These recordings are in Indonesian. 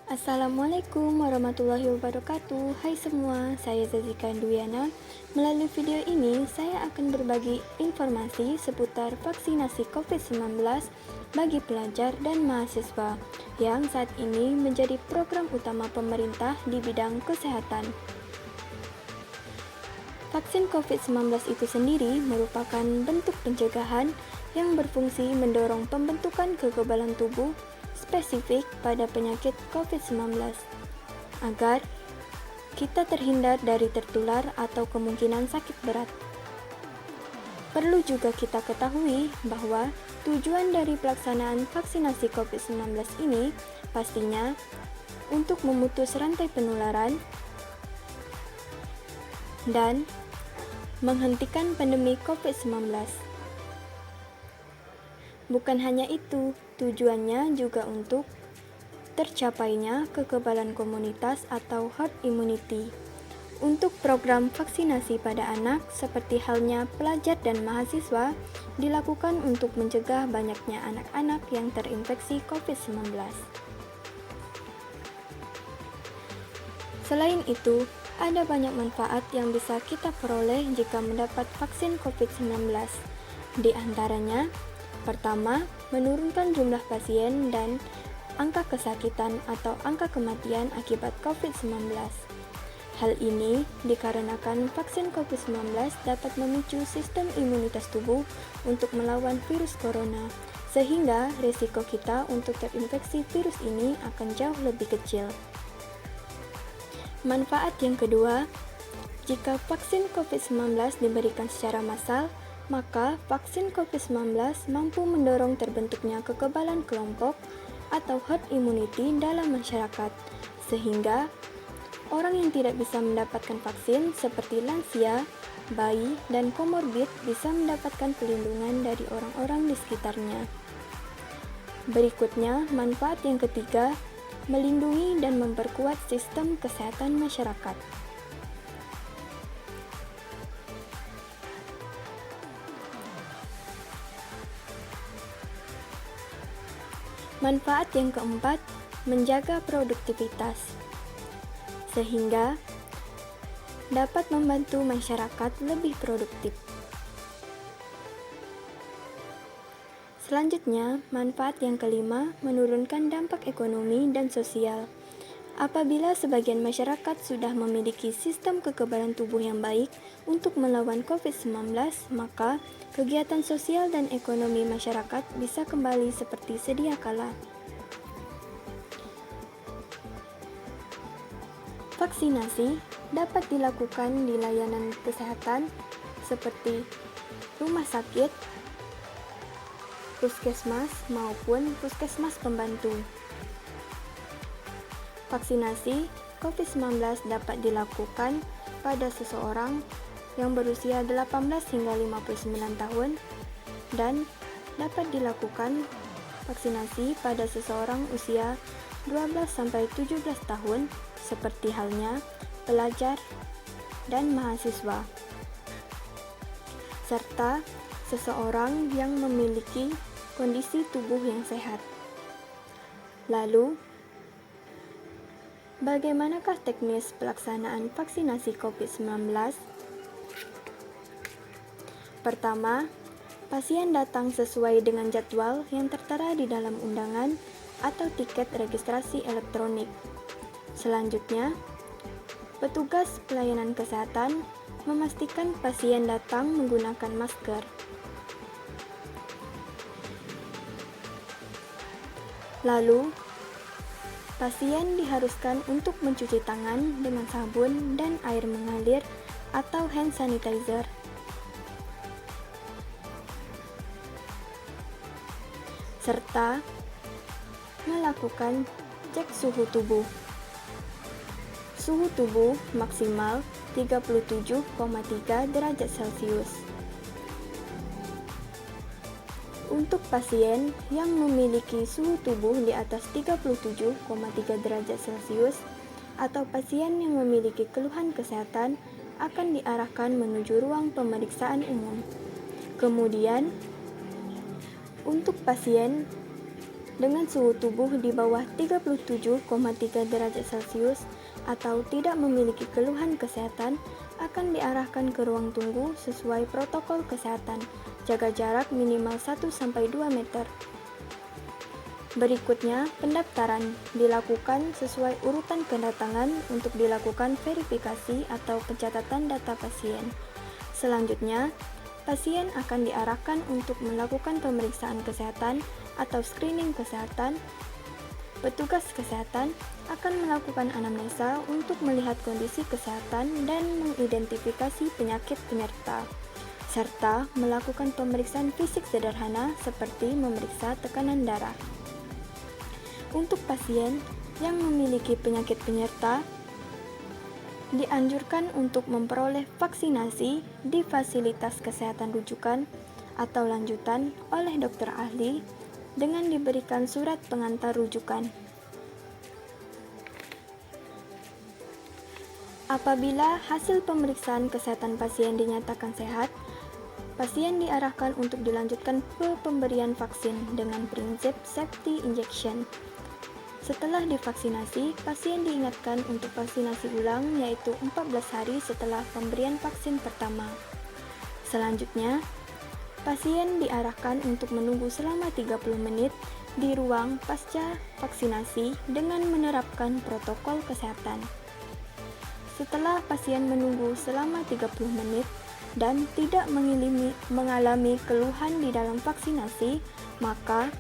Assalamualaikum warahmatullahi wabarakatuh. Hai semua, saya Zazika Duyana. Melalui video ini, saya akan berbagi informasi seputar vaksinasi COVID-19 bagi pelajar dan mahasiswa yang saat ini menjadi program utama pemerintah di bidang kesehatan. Vaksin COVID-19 itu sendiri merupakan bentuk pencegahan yang berfungsi mendorong pembentukan kekebalan tubuh spesifik pada penyakit COVID-19 agar kita terhindar dari tertular atau kemungkinan sakit berat. Perlu juga kita ketahui bahwa tujuan dari pelaksanaan vaksinasi COVID-19 ini pastinya untuk memutus rantai penularan dan menghentikan pandemi COVID-19. Bukan hanya itu, tujuannya juga untuk tercapainya kekebalan komunitas atau herd immunity. Untuk program vaksinasi pada anak, seperti halnya pelajar dan mahasiswa, dilakukan untuk mencegah banyaknya anak-anak yang terinfeksi COVID-19. Selain itu, ada banyak manfaat yang bisa kita peroleh jika mendapat vaksin COVID-19. Di antaranya, pertama, menurunkan jumlah pasien dan angka kesakitan atau angka kematian akibat COVID-19. Hal ini dikarenakan vaksin COVID-19 dapat memicu sistem imunitas tubuh untuk melawan virus corona, sehingga risiko kita untuk terinfeksi virus ini akan jauh lebih kecil. Manfaat yang kedua, jika vaksin COVID-19 diberikan secara massal, maka vaksin COVID-19 mampu mendorong terbentuknya kekebalan kelompok atau herd immunity dalam masyarakat, sehingga orang yang tidak bisa mendapatkan vaksin seperti lansia, bayi, dan komorbid bisa mendapatkan perlindungan dari orang-orang di sekitarnya. Berikutnya, manfaat yang ketiga, melindungi dan memperkuat sistem kesehatan masyarakat. Manfaat yang keempat, menjaga produktivitas, sehingga dapat membantu masyarakat lebih produktif. Selanjutnya, manfaat yang kelima, menurunkan dampak ekonomi dan sosial. Apabila sebagian masyarakat sudah memiliki sistem kekebalan tubuh yang baik untuk melawan COVID-19, maka kegiatan sosial dan ekonomi masyarakat bisa kembali seperti sedia kala. Vaksinasi dapat dilakukan di layanan kesehatan seperti rumah sakit, puskesmas, maupun puskesmas pembantu. Vaksinasi COVID-19 dapat dilakukan pada seseorang yang berusia 18 hingga 59 tahun dan dapat dilakukan vaksinasi pada seseorang usia 12 sampai 17 tahun seperti halnya pelajar dan mahasiswa, serta seseorang yang memiliki kondisi tubuh yang sehat. Lalu, bagaimanakah teknis pelaksanaan vaksinasi COVID-19? Pertama, pasien datang sesuai dengan jadwal yang tertera di dalam undangan atau tiket registrasi elektronik. Selanjutnya, petugas pelayanan kesehatan memastikan pasien datang menggunakan masker. Lalu, pasien diharuskan untuk mencuci tangan dengan sabun dan air mengalir atau hand sanitizer. Serta melakukan cek suhu tubuh. Suhu tubuh maksimal 37,3 derajat Celcius. Untuk pasien yang memiliki suhu tubuh di atas 37,3 derajat Celcius atau pasien yang memiliki keluhan kesehatan akan diarahkan menuju ruang pemeriksaan umum. Kemudian, untuk pasien dengan suhu tubuh di bawah 37,3 derajat Celcius atau tidak memiliki keluhan kesehatan akan diarahkan ke ruang tunggu sesuai protokol kesehatan. Jaga jarak minimal 1-2 meter. Berikutnya, pendaftaran dilakukan sesuai urutan kedatangan untuk dilakukan verifikasi atau pencatatan data pasien. Selanjutnya, pasien akan diarahkan untuk melakukan pemeriksaan kesehatan atau screening kesehatan. Petugas kesehatan akan melakukan anamnesa untuk melihat kondisi kesehatan dan mengidentifikasi penyakit penyerta, serta melakukan pemeriksaan fisik sederhana seperti memeriksa tekanan darah. Untuk pasien yang memiliki penyakit penyerta, dianjurkan untuk memperoleh vaksinasi di fasilitas kesehatan rujukan atau lanjutan oleh dokter ahli dengan diberikan surat pengantar rujukan. Apabila hasil pemeriksaan kesehatan pasien dinyatakan sehat, pasien diarahkan untuk dilanjutkan ke pemberian vaksin dengan prinsip safety injection. Setelah divaksinasi, pasien diingatkan untuk vaksinasi ulang yaitu 14 hari setelah pemberian vaksin pertama. Selanjutnya, pasien diarahkan untuk menunggu selama 30 menit di ruang pasca vaksinasi dengan menerapkan protokol kesehatan. Setelah pasien menunggu selama 30 menit dan tidak mengalami keluhan di dalam vaksinasi, maka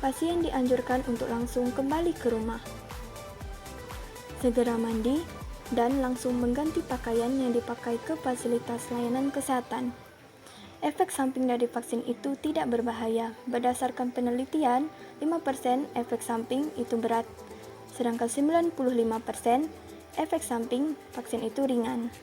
pasien dianjurkan untuk langsung kembali ke rumah. Segera mandi dan langsung mengganti pakaian yang dipakai ke fasilitas layanan kesehatan. Efek samping dari vaksin itu tidak berbahaya. Berdasarkan penelitian, 5% efek samping itu berat, sedangkan 95% efek samping vaksin itu ringan.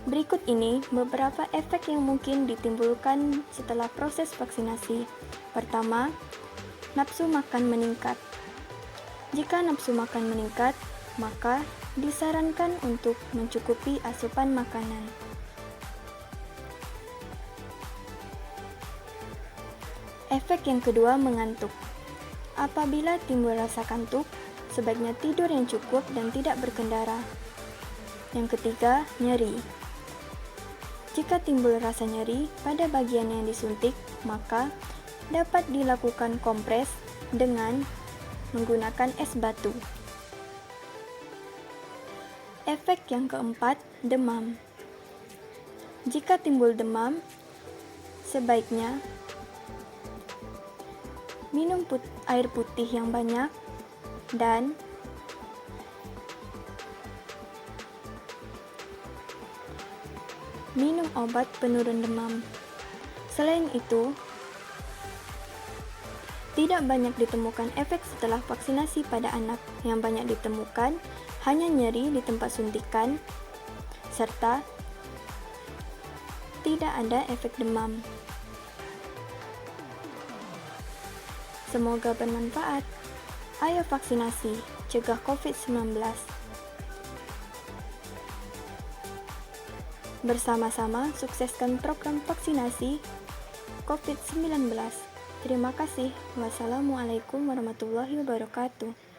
Berikut ini beberapa efek yang mungkin ditimbulkan setelah proses vaksinasi. Pertama, nafsu makan meningkat. Jika nafsu makan meningkat, maka disarankan untuk mencukupi asupan makanan. Efek yang kedua, mengantuk. Apabila timbul rasa kantuk, sebaiknya tidur yang cukup dan tidak berkendara. Yang ketiga, nyeri. Jika timbul rasa nyeri pada bagian yang disuntik, maka dapat dilakukan kompres dengan menggunakan es batu. Efek yang keempat, demam. Jika timbul demam, sebaiknya minum air putih yang banyak dan minum obat penurun demam. Selain itu, tidak banyak ditemukan efek setelah vaksinasi pada anak. Yang banyak ditemukan hanya nyeri di tempat suntikan, serta tidak ada efek demam. Semoga bermanfaat. Ayo vaksinasi, cegah COVID-19. Bersama-sama sukseskan program vaksinasi COVID-19. Terima kasih. Wassalamualaikum warahmatullahi wabarakatuh.